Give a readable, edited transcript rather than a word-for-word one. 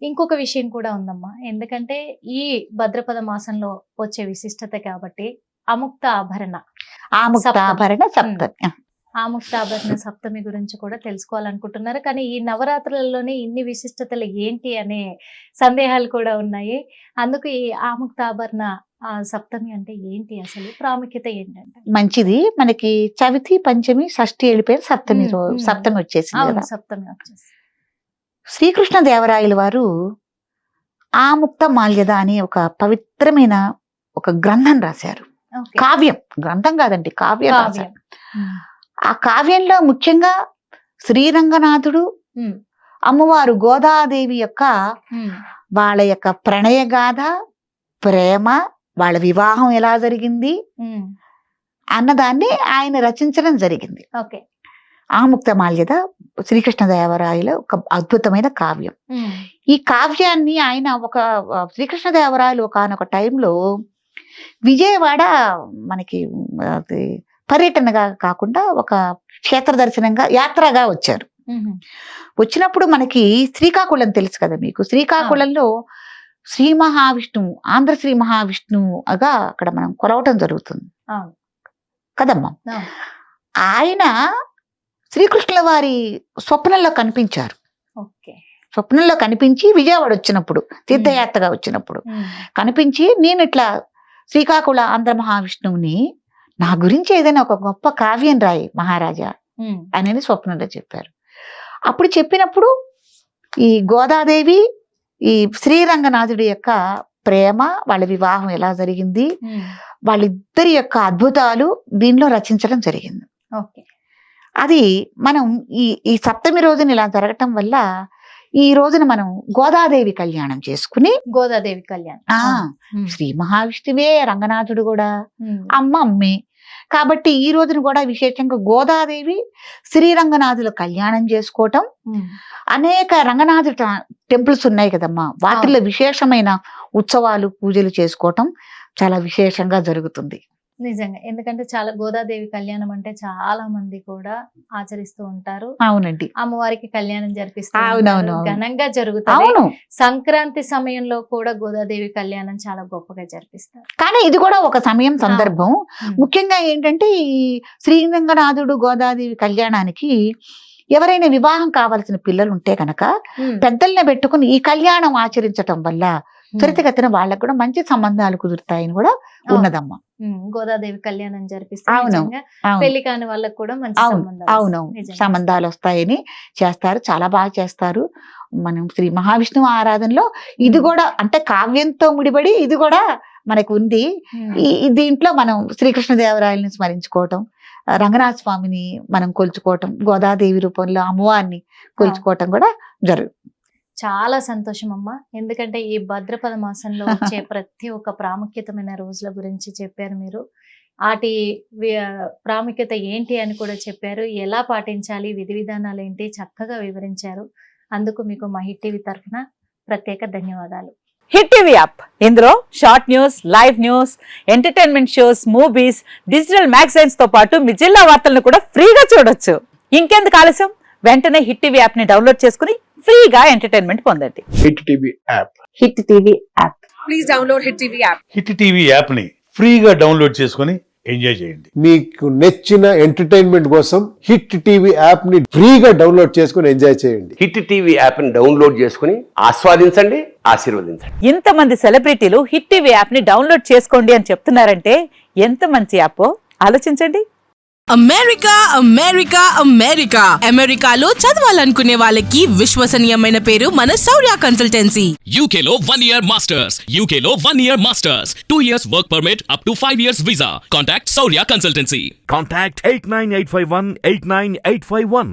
ఇంకొక విషయం కూడా ఉందమ్మా. ఎందుకంటే ఈ భద్రపద మాసంలో వచ్చే విశిష్టత కాబట్టి అముక్తాభరణ ఆముక్తాభరణ సప్తమి. ఆముక్తాభరణ సప్తమి గురించి కూడా తెలుసుకోవాలనుకుంటున్నారు. కానీ ఈ నవరాత్రులలోనే ఇన్ని విశిష్టతలు ఏంటి అనే సందేహాలు కూడా ఉన్నాయి. అందుకు ఈ ఆముక్తాభరణ సప్తమి అంటే ఏంటి, అసలు ప్రాముఖ్యత ఏంటంటే? మంచిది. మనకి చవితి, పంచమి, షష్ఠి వెళ్ళిపోయిన సప్తమి సప్తమి వచ్చేసింది అవును, కదా. సప్తమి వచ్చేసి శ్రీకృష్ణ దేవరాయల వారు ఆముక్త మాల్యద అనే ఒక పవిత్రమైన ఒక గ్రంథం రాశారు. ఓకే. కావ్యం, గ్రంథం కాదండి, కావ్యం కావ్యం. రాశారు. ఆ కావ్యంలో ముఖ్యంగా శ్రీరంగనాథుడు, ఉమ్, అమ్మవారు గోదాదేవి యొక్క ఉమ్, వాళ్ళ యొక్క ప్రణయగాథ, ప్రేమ, వాళ్ళ వివాహం ఎలా జరిగింది ఉమ్, అన్నదాన్ని ఆయన రచించడం జరిగింది. ఓకే. ఆముక్త మాల్యద శ్రీకృష్ణదేవరాయల ఒక అద్భుతమైన కావ్యం. ఉమ్, ఈ కావ్యాన్ని ఆయన శ్రీకృష్ణదేవరాయలు ఒకనొక టైంలో విజయవాడ మనకి అది పర్యటనగా కాకుండా ఒక క్షేత్ర దర్శనంగా యాత్రగా వచ్చారు. ఉమ్, వచ్చినప్పుడు మనకి శ్రీకాకుళం తెలుసు కదా మీకు. శ్రీకాకుళంలో శ్రీ మహావిష్ణువు, ఆంధ్ర శ్రీ మహావిష్ణువుగా అక్కడ మనం కొలవటం జరుగుతుంది అవును, కదమ్మా. అవును. ఆయన శ్రీకృష్ణుల వారి స్వప్నంలో కనిపించారు. ఓకే. స్వప్నంలో కనిపించి విజయవాడ వచ్చినప్పుడు, తీర్థయాత్రగా వచ్చినప్పుడు ఉమ్, కనిపించి, నేను ఇట్లా శ్రీకాకుళ ఆంధ్ర మహావిష్ణువుని, నా గురించి ఏదైనా ఒక గొప్ప కావ్యం రాయి మహారాజా ఉమ్, అని స్వప్నంలో చెప్పారు. అప్పుడు చెప్పినప్పుడు ఈ గోదాదేవి, ఈ శ్రీరంగనాథుడి యొక్క ప్రేమ, వాళ్ళ వివాహం ఎలా జరిగింది, ఉమ్, వాళ్ళిద్దరి యొక్క అద్భుతాలు దీనిలో రచించడం జరిగింది. ఓకే. అది మనం ఈ సప్తమి రోజున ఇలా జరగటం వల్ల ఈ రోజున మనం గోదాదేవి కళ్యాణం చేసుకుని, గోదాదేవి కళ్యాణం. ఉమ్, శ్రీ మహావిష్ణువే రంగనాథుడు కూడా ఉమ్, అమ్మే కాబట్టి ఈ రోజున కూడా విశేషంగా గోదాదేవి శ్రీరంగనాథుల కళ్యాణం చేసుకోవటం, ఉమ్, అనేక రంగనాథు టెంపుల్స్ ఉన్నాయి కదమ్మా, వాటిల్లో విశేషమైన ఉత్సవాలు, పూజలు చేసుకోవటం చాలా విశేషంగా జరుగుతుంది. నిజంగా. ఎందుకంటే చాలా గోదాదేవి కళ్యాణం అంటే చాలా మంది కూడా ఆచరిస్తూ ఉంటారు. అవునండి, అమ్మవారికి కళ్యాణం జరిపిస్తూ అవునవును, ఉంటారు. ఘనంగా జరుగుతుంది. అవును. సంక్రాంతి సమయంలో కూడా గోదాదేవి కళ్యాణం చాలా గొప్పగా జరిపిస్తారు. కానీ ఇది కూడా ఒక సమయం, సందర్భం. ఉమ్, ముఖ్యంగా ఏంటంటే ఈ శ్రీరంగనాథుడు గోదాదేవి కళ్యాణానికి ఎవరైనా వివాహం కావాల్సిన పిల్లలు ఉంటే కనుక ఉమ్, పెద్దల్ని పెట్టుకుని ఈ కళ్యాణం ఆచరించటం వల్ల త్వరితగతిన వాళ్ళకు కూడా మంచి సంబంధాలు కుదురుతాయని కూడా ఉన్నదమ్మా. గోదాదేవి కళ్యాణం జరిపిస్తే అవును, నిజంగా అవును, పెళ్లి కాని వాళ్ళకు కూడా మంచి అవును, సంబంధాలు అవును, నిజంగా. సంబంధాలు వస్తాయని చేస్తారు. చాలా బాగా చేస్తారు. మనం శ్రీ మహావిష్ణువు ఆరాధనలో ఇది కూడా అంటే కావ్యంతో ముడిపడి ఇది కూడా మనకు ఉంది. ఉమ్, దీంట్లో మనం శ్రీకృష్ణదేవరాయలని స్మరించుకోవటం, రంగనాథ స్వామిని మనం కొలుచుకోవటం, గోదాదేవి రూపంలో అమ్మవారిని కొలుచుకోవటం కూడా జరుగుతుంది. చాలా సంతోషం అమ్మా. ఎందుకంటే ఈ భద్రపద మాసంలో వచ్చే ప్రతి ఒక్క ప్రాముఖ్యతమైన రోజుల గురించి చెప్పారు మీరు. వాటి ప్రాముఖ్యత ఏంటి అని కూడా చెప్పారు. ఎలా పాటించాలి, విధి విధానాలు ఏంటి చక్కగా వివరించారు. అందుకు మీకు మా హిట్ టీవీ తరఫున ప్రత్యేక ధన్యవాదాలు. హిట్ టీవీ యాప్, ఇందులో short news, live news, entertainment shows, movies, digital magazines తో పాటు మీ జిల్లా వార్తలను కూడా ఫ్రీగా చూడొచ్చు. ఇంకెందుకు ఆలస్యం, వెంటనే హిట్ టీవీ యాప్ ని డౌన్లోడ్ చేసుకుని ఫ్రీగా ఎంటర్టైన్మెంట్ పొందండి. Hit TV app. Hit TV app. Please download hit TV app. Hit TV app ని ఫ్రీగా డౌన్లోడ్ చేసుకుని ఎంజాయ్ చేయండి. మీకు నచ్చిన ఎంటర్టైన్మెంట్ కోసం హిట్ టీవీ యాప్ ని ఫ్రీగా డౌన్లోడ్ చేసుకుని ఎంజాయ్ చేయండి. హిట్ టీవీ యాప్ ని డౌన్లోడ్ చేసుకుని ఆస్వాదించండి, ఆశీర్వదించండి. ఇంతమంది సెలబ్రిటీలు హిట్ టీవీ యాప్ ని డౌన్లోడ్ చేసుకోండి అని చెప్తున్నారంటే ఎంత మంచి యాప్ ఆలోచించండి. అమెరికా అమెరికా అమెరికా అమెరికాలో చదవాలనుకునే వాళ్ళకి విశ్వసనీయమైన పేరు మన శౌర్య కన్సల్టెన్సీ. UK లో 1 year masters. UK లో 1 year masters. 2 years work permit up to 5 years visa. Contact Saurya Consultancy. Contact 89851 89851.